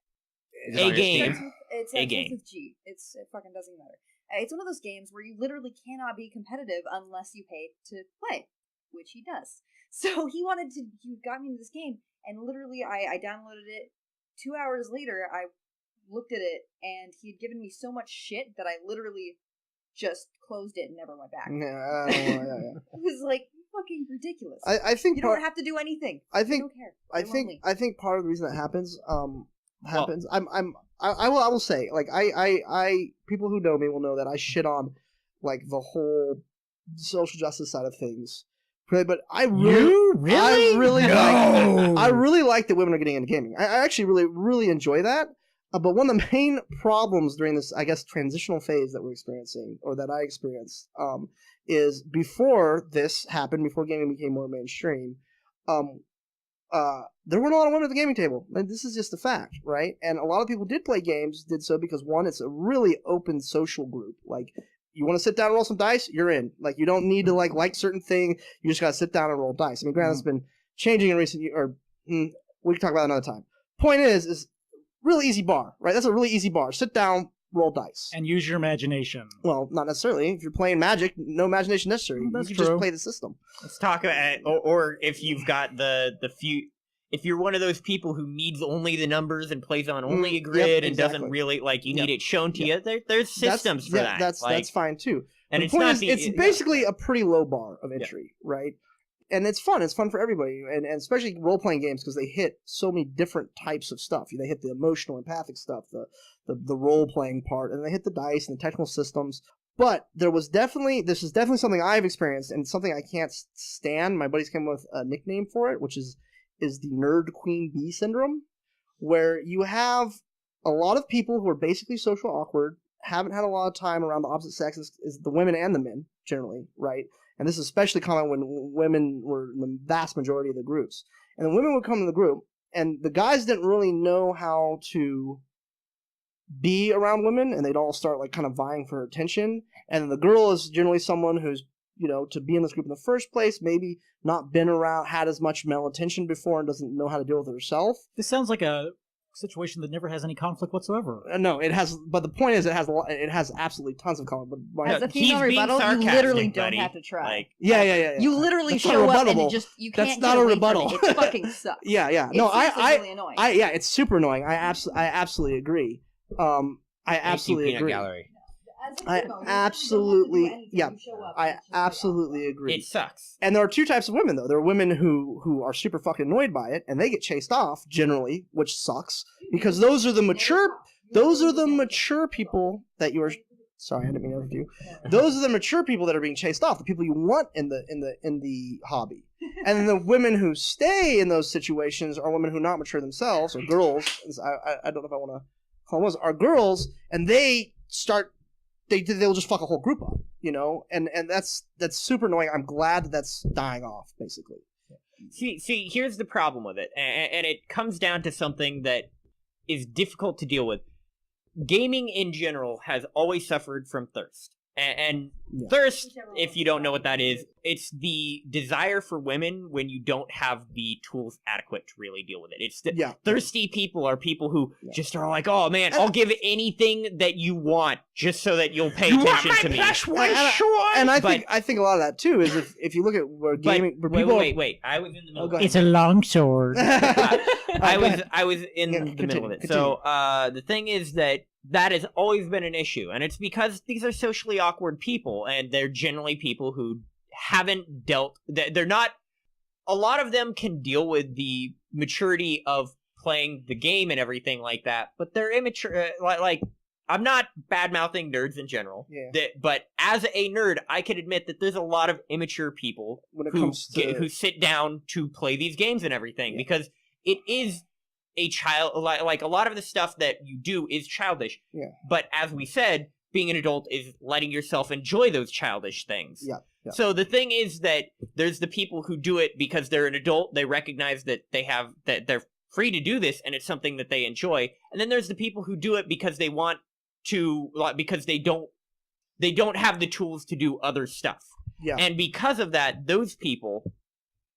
Is it on your game. Steam? It A game. starts with G. It fucking doesn't matter. It's one of those games where you literally cannot be competitive unless you pay to play, which he does. So he got me into this game, and literally I downloaded it. 2 hours later, I looked at it, and he had given me so much shit that I literally just closed it and never went back. yeah. It was like fucking ridiculous. I think you part, don't have to do anything. I I think don't care. I I'm think lonely. I think part of the reason that happens I will say, like, I people who know me will know that I shit on like the whole social justice side of things. But I really I really like that women are getting into gaming. I actually really enjoy that. But one of the main problems during this, I guess, transitional phase that we're experiencing, or that I experienced, is before this happened, before gaming became more mainstream, there weren't a lot of women at the gaming table. And this is just a fact, right? And a lot of people did play games, did so because, one, it's a really open social group. Like, you want to sit down and roll some dice? You're in. Like, you don't need to like certain thing. You just got to sit down and roll dice. I mean, granted, it's been changing in recent years, or we can talk about it another time. Point is really easy bar, right? That's a really easy bar. Sit down, roll dice. And use your imagination. Well, not necessarily. If you're playing Magic, no imagination necessary. That's you can true. just play the system. Let's talk about, or if you've got the few. If you're one of those people who needs only the numbers and plays on only a Yep, grid and exactly. doesn't really like you Yep. need it shown to you, there's systems for that. That's fine too. and The it's point not is, the, it's basically a pretty low bar of entry, right? And it's fun. It's fun for everybody, and especially role playing games because they hit so many different types of stuff. They hit the emotional, empathic stuff, the role playing part, and they hit the dice and the technical systems. But this is definitely something I've experienced, and something I can't stand. My buddies came up with a nickname for it, which is the Nerd Queen Bee syndrome, where you have a lot of people who are basically social awkward, haven't had a lot of time around the opposite sex, is the women and the men, generally, right? And this is especially common when women were in the vast majority of the groups. And the women would come to the group, and the guys didn't really know how to be around women, and they'd all start like kind of vying for her attention. And the girl is generally someone who's, to be in this group in the first place, maybe not been around, had as much male attention before, and doesn't know how to deal with it herself. This sounds like a situation that never has any conflict whatsoever. No, it has, but the point is, it has absolutely tons of conflict. But As a he's female being rebuttal, you sarcastic, literally don't buddy. have to try. Like, yeah. You literally That's not show up and rebuttable. you That's can't not get a away rebuttal. From it. It fucking sucks. Yeah. It's No, really annoying. yeah, it's super annoying. I absolutely agree. I absolutely Thank you, agree. Peanut Gallery. I absolutely, yeah, I absolutely agree. It sucks. And there are two types of women, though. There are women who are super fucking annoyed by it, and they get chased off generally, which sucks because those are the mature people that you are. Sorry, I didn't mean to interrupt you. Those are the mature people that are being chased off, the people you want in the hobby. And then the women who stay in those situations are women who are not mature themselves, or girls. I don't know if I want to call them those, are girls, and they'll just fuck a whole group up, you know, and that's super annoying. I'm glad that's dying off, basically. See, here's the problem with it, and it comes down to something that is difficult to deal with. Gaming in general has always suffered from thirst. And thirst, if you don't know what that is, it's the desire for women when you don't have the tools adequate to really deal with it. It's thirsty people are people who just are like, oh man, I'll give anything that you want just so that you'll pay attention to me. And I think a lot of that too is if you look at where gaming, wait, I was in the middle. It's a long sword. I was in the middle of it. Continue. So the thing is that has always been an issue, and it's because these are socially awkward people, and they're generally people who haven't dealt. They're not. A lot of them can deal with the maturity of playing the game and everything like that, but they're immature. Like I'm not bad mouthing nerds in general, but as a nerd, I can admit that there's a lot of immature people who sit down to play these games and everything because it is a child. Like a lot of the stuff that you do is childish. Yeah. But as we said, being an adult is letting yourself enjoy those childish things. Yeah. So the thing is that there's the people who do it because they're an adult. They recognize that they're free to do this and it's something that they enjoy. And then there's the people who do it because they want to, because they don't have the tools to do other stuff. Yeah. And because of that, those people,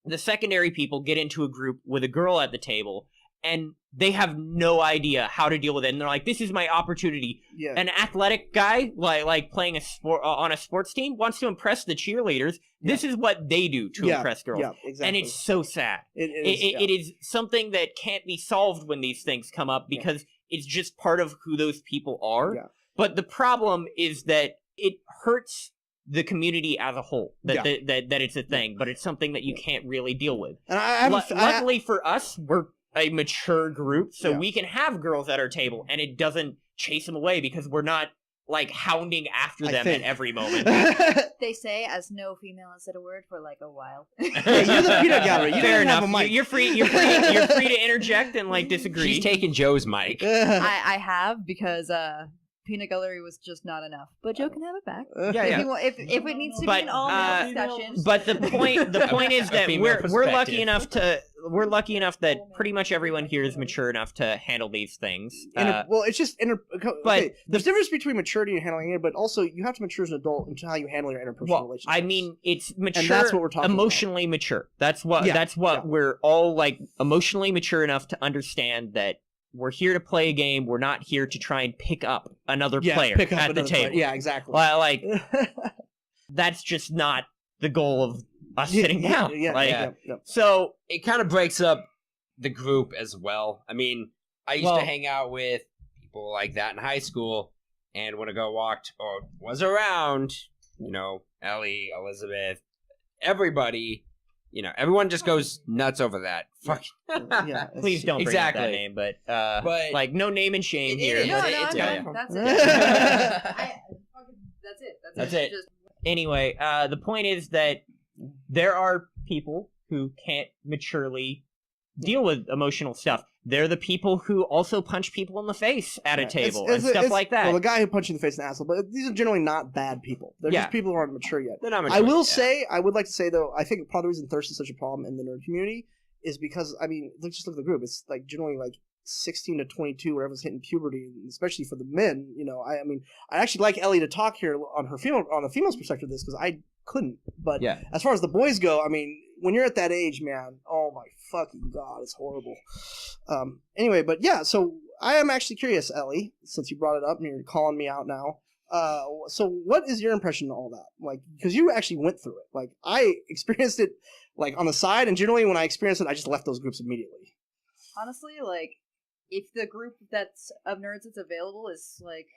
the secondary people, get into a group with a girl at the table and they have no idea how to deal with it. And they're like, this is my opportunity. Yeah. An athletic guy, like playing a sport on a sports team, wants to impress the cheerleaders. Yeah. This is what they do to impress girls. Yeah, exactly. And it's so sad. It is something that can't be solved when these things come up because it's just part of who those people are. Yeah. But the problem is that it hurts the community as a whole, that it's a thing, but it's something that you can't really deal with. And luckily for us, we're a mature group, so we can have girls at our table, and it doesn't chase them away because we're not like hounding after them at every moment. They say, as no female has said a word for like a while. Hey, you're the peanut gallery. You Fair enough. Have a mic. You're free to interject and like disagree. She's taking Joe's mic. I have because peanut gallery was just not enough, but Joe can have it back. If it needs to be an all-male discussion. But the point is that we're lucky enough that pretty much everyone here is mature enough to handle these things. It's just but there's difference between maturity and handling it, but also you have to mature as an adult into how you handle your interpersonal relationships. I mean, it's mature, and that's what we're talking emotionally about. Mature. That's what we're all like, emotionally mature enough to understand that. We're here to play a game. We're not here to try and pick up another player at the table. Yeah, exactly. Like, that's just not the goal of us sitting down. So it kind of breaks up the group as well. I mean, I used to hang out with people like that in high school, and when a girl was around, you know, Ellie, Elizabeth, everybody. You know, everyone just goes nuts over that. Fuck. Please don't bring up that name, but like no name and shame here. That's it. Anyway, the point is that there are people who can't maturely deal with emotional stuff. They're the people who also punch people in the face at a table and stuff like that. Well, the guy who punched you in the face is an asshole, but these are generally not bad people. They're just people who aren't mature yet. They're not mature. I would like to say, though, I think part of the reason thirst is such a problem in the nerd community is because, I mean, let's just look at the group. It's like generally like 16 to 22 where everyone's hitting puberty, especially for the men. You know, I mean, I actually like Ellie to talk here on the female's perspective of this because I couldn't. But as far as the boys go, I mean, when you're at that age, man, oh my fucking god, it's horrible. Anyway, but yeah, so I am actually curious, Ellie, since you brought it up and you're calling me out now. So what is your impression of all that? Like, because you actually went through it. Like, I experienced it, like, on the side, and generally when I experienced it, I just left those groups immediately. Honestly, like, if the group of nerds that's available is, like,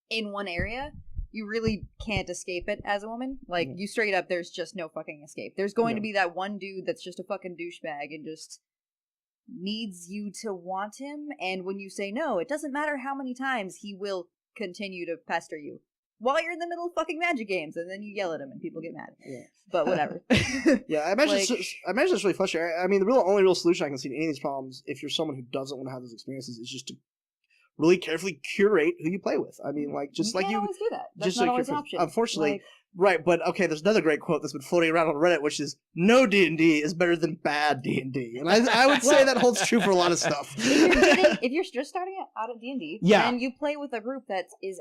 in one area, you really can't escape it as a woman. Like, you straight up, there's just no fucking escape. There's going to be that one dude that's just a fucking douchebag and just needs you to want him, and when you say no, it doesn't matter how many times he will continue to pester you while you're in the middle of fucking Magic games, and then you yell at him and people get mad. Yeah. But whatever. Yeah, I imagine, Like- I imagine it's really frustrating. I mean, the only real solution I can see to any of these problems, if you're someone who doesn't want to have those experiences, is just to really carefully curate who you play with. I mean, like, just you like can't you, always do that. That's just not like always you're- an option. unfortunately, Like, right? But okay, there's another great quote that's been floating around on Reddit, which is "No D&D is better than bad D&D," and I would say that holds true for a lot of stuff. if you're just starting out at D&D, Yeah. then you play with a group that is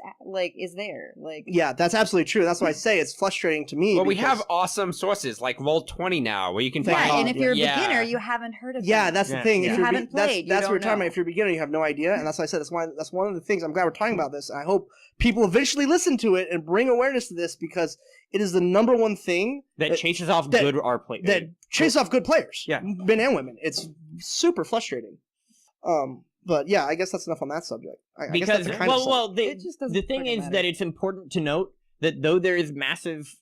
there. Like, Yeah, that's absolutely true. That's why I say it's frustrating to me. Well, we because- have awesome sources like Roll20 now, where you can Thank find. God. and if you're a Yeah. beginner, you haven't heard of Yeah, them. that's the Yeah. thing. You If you're haven't that's played, you that's what we're don't talking know. about. If you're a beginner, you have no idea, and that's why I said that's one of the things I'm glad we're talking about this. And I hope people eventually listen to it and bring awareness to this, because it is the number one thing That chases off that- good R players. that chases off good players. Yeah. Men and women. It's super frustrating. But yeah, I guess that's enough on that subject. I guess Because that's the kind of It just doesn't the thing friggin' is matter. that it's important to note that though there is massive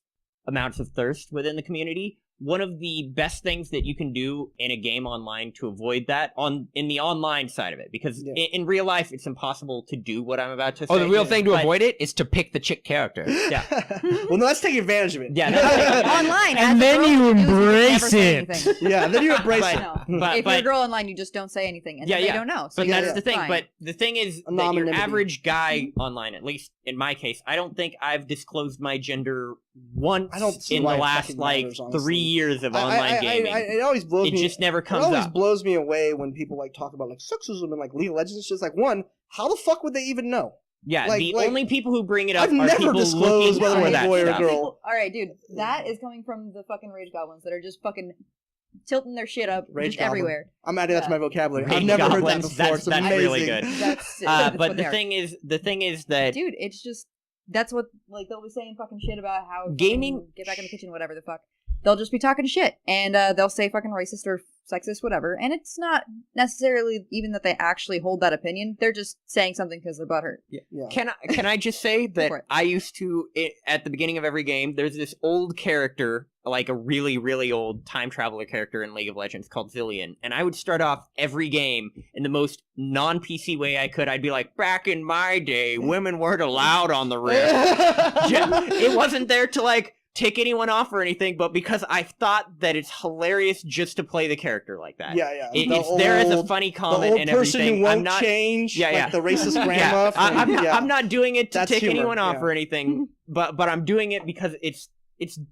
amounts of thirst within the community, one of the best things that you can do in a game online to avoid that in the online side of it, because Yeah. in real life it's impossible to do what I'm about to say. Oh, the real thing to but- avoid it is to pick the chick character. Yeah. Well, no, that's taking advantage of it. Yeah, that's online, And as a then girl, you what do is embrace never say it. anything. Yeah, then you embrace But- it. No. but- If you're a girl online, you just don't say anything, and Yeah, then they yeah. don't know. So But you're that's just the thing. fine. But the thing is that your Anonymity. average guy online, at least in my case, I don't think I've disclosed my gender once I don't see in why the it last fucking like matters, honestly. 3 years of online gaming. it always blows It me. just never It comes always up. blows me away when people like talk about like sexism and like League of Legends. It's just like, one, how the fuck would they even know? Yeah, like- the like, only people who bring it up I've are never people disclosed looking whether for I'm a that boy or a stuff. girl. All right, dude, that is coming from the fucking rage goblins that are just fucking tilting their shit up Rage just goblin. everywhere. I'm adding that to my vocabulary. I've Rage never heard that goblins, before. that's- It's that's amazing. really good. That's, that's But what the they are. thing is that Dude, it's just that's what like they'll be saying fucking shit about how Gaming- fucking get back in the kitchen, whatever the fuck. They'll just be talking shit, and they'll say fucking racist or sexist, whatever. And it's not necessarily even that they actually hold that opinion. They're just saying something because they're butthurt. Yeah. Can I just say for that it. I used to at the beginning of every game, there's this old character, like a really, really old time traveler character in League of Legends called Zillion, and I would start off every game in the most non-PC way I could. I'd be like, back in my day, women weren't allowed on the Rift. It wasn't there to like tick anyone off or anything, but because I thought that it's hilarious just to play the character like that. Yeah. It's there as a funny the comment old and person everything. who won't I'm not change. Yeah, yeah. Like the racist grandma. yeah, from- yeah. I'm not doing it to That's tick humor, anyone off yeah. or anything, but I'm doing it because it's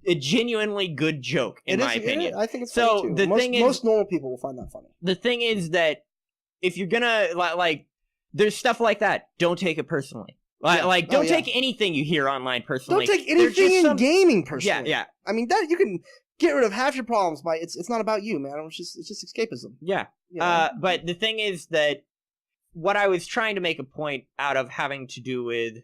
a genuinely good joke in It my is- opinion. yeah, I think it's So, funny too. the most, thing is- most normal people will find that funny. The thing is that if you're gonna like, there's stuff like that. Don't take it personally. Yeah. Like, Oh, don't yeah. take anything you hear online personally. Don't take There's anything just in some- gaming Yeah, personally. yeah, I mean that you can get rid of half your problems by it's not about you, man. It's just escapism. yeah. You know? But the thing is that what I was trying to make a point out of having to do with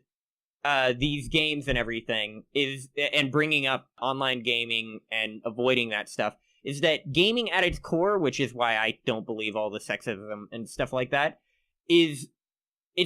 these games and everything is, and bringing up online gaming and avoiding that stuff, is that gaming at its core, which is why I don't believe all the sexism and stuff like that, it's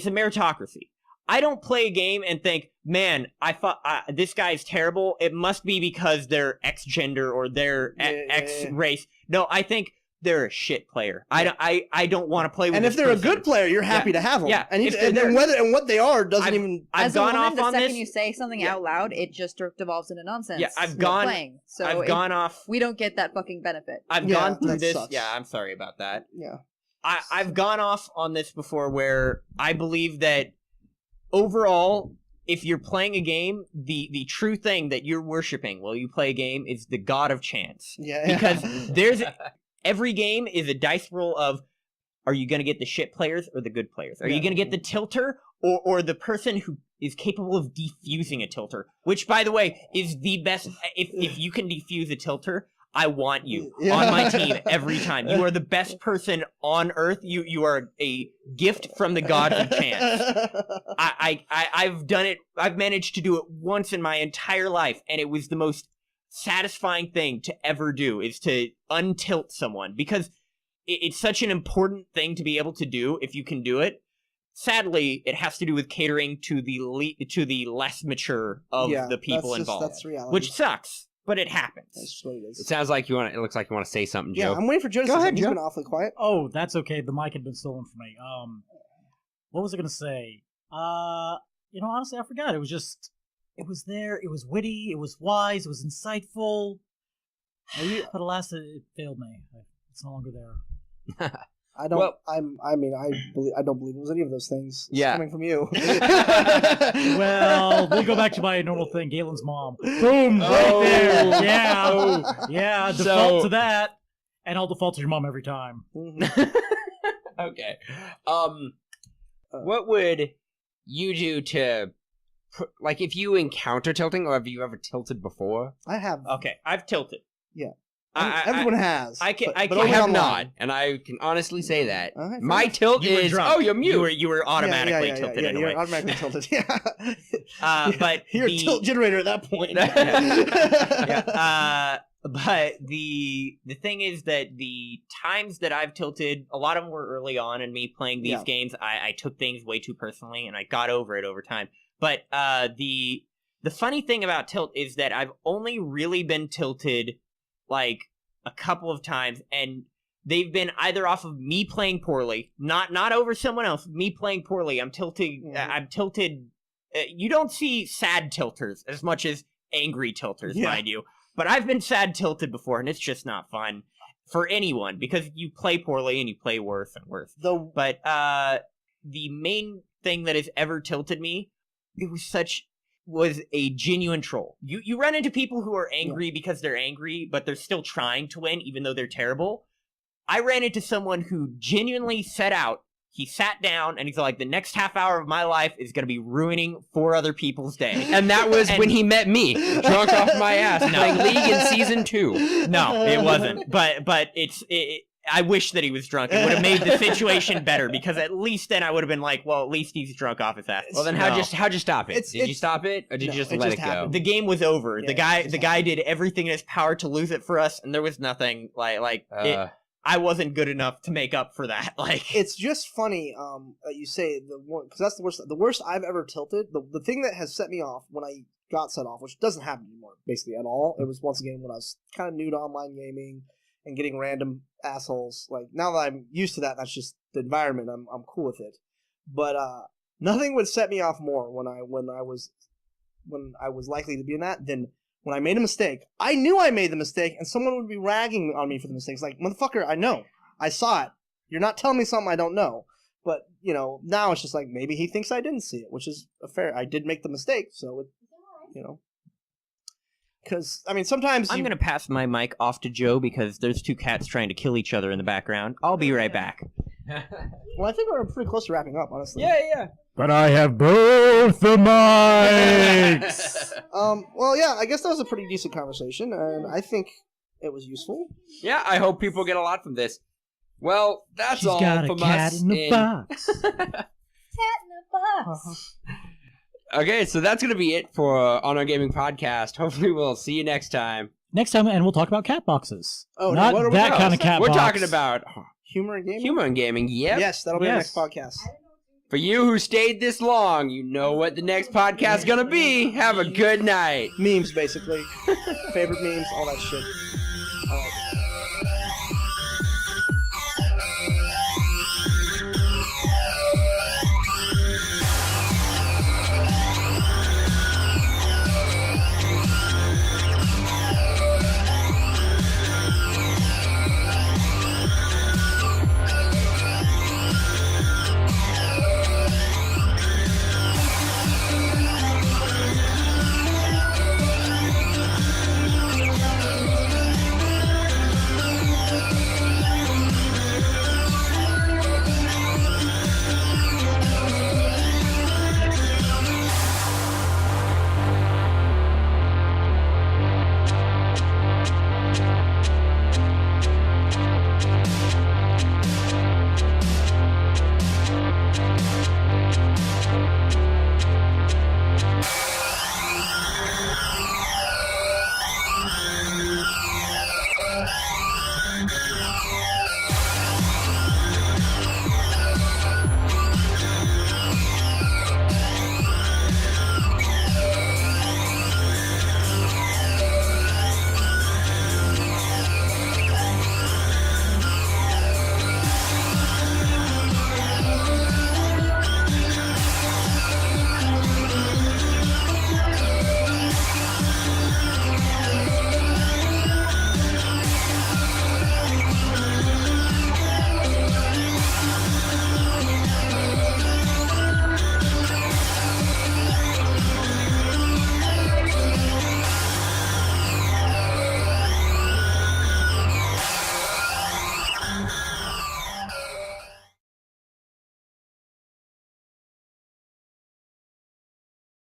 a meritocracy. I don't play a game and think, man, I thought this guy's terrible. It must be because they're X gender or they're X Yeah. race. No, I think they're a shit player. I don't want to play with And this if they're person. a good player, you're happy to have them. Yeah. And, If and they're- then whether and what they are doesn't even. I've As gone a woman, off the on second this. you say something Yeah. out loud, it just devolves into nonsense. Yeah, I've You're gone- Playing. So I've gone off. We don't get that fucking benefit. I've Yeah, gone through that this. sucks. Yeah, I'm sorry about that. Yeah. I've gone off on this before where I believe that overall, if you're playing a game, the true thing that you're worshiping while you play a game is the god of chance. Yeah. Because every game is a dice roll of, are you going to get the shit players or the good players? Are you Yeah. going to get the tilter or the person who is capable of defusing a tilter? Which, by the way, is the best. If you can defuse a tilter, I want you Yeah. on my team every time. You are the best person on earth. You are a gift from the gods of chance. I've done it. I've managed to do it once in my entire life, and it was the most satisfying thing to ever do, is to untilt someone, because it's such an important thing to be able to do if you can do it. sadly, it has to do with catering to the less mature of the people involved, That's reality. which sucks, but it happens. That's just what it It is. sounds like it looks like you want to say something, Yeah, Joe. I'm waiting for Joe to Go say ahead, something. He's Joe. been awfully quiet. Oh, that's okay. The mic had been stolen from me. What was I gonna say? Honestly, I forgot. It was there. It was witty. It was wise. It was insightful. But alas, it failed me. It's no longer there. I don't. Well- I don't believe it was any of those things. It's Yeah. coming from you. Well, we'll go back to my normal thing. Galen's mom. Boom! Right Oh. there. Yeah. Default So- to that, and I'll default to your mom every time. Mhm. Okay. What would you do to, like, if you encounter tilting, or have you ever tilted before? I have. Okay, I've tilted. Yeah. I- Everyone has. I can- but I can- only I have online. not, and I can honestly say that. Okay, fair My enough. tilt You were is, drunk. oh, you're mute. You were automatically Yeah, tilted in a you're way. automatically tilted. Yeah. But you're the- a tilt generator at that point. Yeah. But the thing is that the times that I've tilted, a lot of them were early on in me playing these Yeah. games. I took things way too personally, and I got over it over time. But the funny thing about tilt is that I've only really been tilted like a couple of times, and they've been either off of me playing poorly, not over someone else, me playing poorly. I'm tilting. Mhm. I'm tilted. You don't see sad tilters as much as angry tilters, Yeah. mind you. But I've been sad tilted before, and it's just not fun for anyone because you play poorly and you play worse and worse. But the main thing that has ever tilted me, was a genuine troll. You run into people who are angry because they're angry, but they're still trying to win even though they're terrible. I ran into someone who genuinely set out. He sat down and he's like, the next half hour of my life is going to be ruining 4 other people's day. And that was And- when he met me, drunk off my ass, No. playing League in Season 2. No, it wasn't. But I wish that he was drunk. It would have made the situation better because at least then I would have been like, well, at least he's drunk off his ass. Well, then No. how'd you stop it? It's- Did you it's- stop it, or did No, you just it let just it go? happened. The game was over. Yeah, the guy just did everything in his power to lose it for us, and there was nothing I wasn't good enough to make up for that. Like It's just funny that you say because that's the worst. The worst I've ever tilted. The thing that has set me off when I got set off, which doesn't happen anymore basically at all. It was once again when I was kind of new to online gaming and getting random assholes. Like now that I'm used to that, that's just the environment. I'm cool with it. But nothing would set me off more when I was likely to be in that than when I made a mistake. I knew I made the mistake, and someone would be ragging on me for the mistakes. Like, motherfucker, I know. I saw it. You're not telling me something I don't know. But, now it's just like, maybe he thinks I didn't see it, which is fair. I did make the mistake, so, Because, sometimes I'm going to pass my mic off to Joe because there's 2 cats trying to kill each other in the background. I'll be right back. Well, I think we're pretty close to wrapping up, honestly. Yeah. But I have both the mics. Well, yeah, I guess that was a pretty decent conversation, and I think it was useful. Yeah, I hope people get a lot from this. Well, that's She's all got a from cat us. in the box. Cat in a box. Okay, so that's going to be it for On Our Gaming Podcast. Hopefully we'll see you next time. Next time, and we'll talk about cat boxes. Oh, Not what are we that talking kind of about? cat We're box. talking about Humor and gaming? humor in gaming. Yep. Yes, that'll be the Yes. next podcast. For you who stayed this long, you know what the next podcast is going to be. Have a good night. Memes, basically. Favorite memes, all that shit.